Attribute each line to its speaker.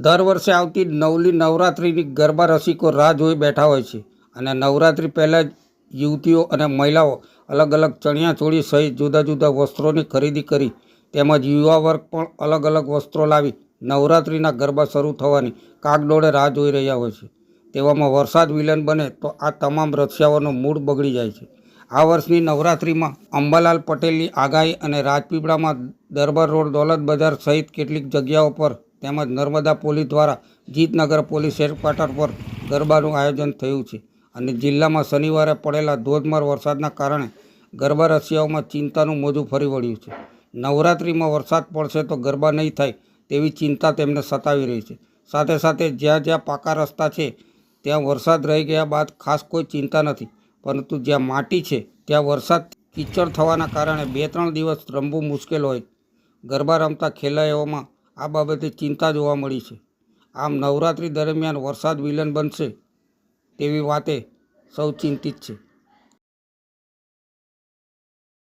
Speaker 1: દર વર્ષે આવતી નવલી નવરાત્રિની ગરબા રસિકો રાહ જોઈ બેઠા હોય છે અને નવરાત્રિ પહેલાં જ યુવતીઓ અને મહિલાઓ અલગ અલગ ચણિયાચોળી સહિત જુદા જુદા વસ્ત્રોની ખરીદી કરી તેમજ યુવા વર્ગ પણ અલગ અલગ વસ્ત્રો લાવી નવરાત્રિના ગરબા શરૂ થવાની કાગડોળે રાહ જોઈ રહ્યા હોય છે। તેવામાં વરસાદ વિલન બને તો આ તમામ રસિયાઓનો મૂડ બગડી જાય છે। આ વર્ષની નવરાત્રિમાં અંબાલાલ પટેલની આગાહી અને રાજપીપળામાં દરબાર રોડ દૌલત બજાર સહિત કેટલીક જગ્યાઓ પર તેમજ નર્મદા પોલીસ દ્વારા જીતનગર પોલીસ હેડક્વાર્ટર પર ગરબાનું આયોજન થયું છે અને જિલ્લામાં શનિવારે પડેલા ધોધમાર વરસાદના કારણે ગરબા રસિયાઓમાં ચિંતાનું મોજું ફરી વળ્યું છે। નવરાત્રિમાં વરસાદ પડશે તો ગરબા નહીં થાય તેવી ચિંતા તેમને સતાવી રહી છે। સાથે સાથે જ્યાં જ્યાં પાકા રસ્તા છે ત્યાં વરસાદ રહી ગયા બાદ ખાસ કોઈ ચિંતા નથી, પરંતુ જ્યાં માટી છે ત્યાં વરસાદ કીચડ થવાના કારણે 2-3 દિવસ રમવું મુશ્કેલ હોય ગરબા રમતા ખેલૈયાઓમાં આ બાબતે ચિંતા જોવા મળી છે। આમ નવરાત્રિ દરમિયાન વરસાદ વિલન બનશે તેવી વાતે સૌ ચિંતિત છે।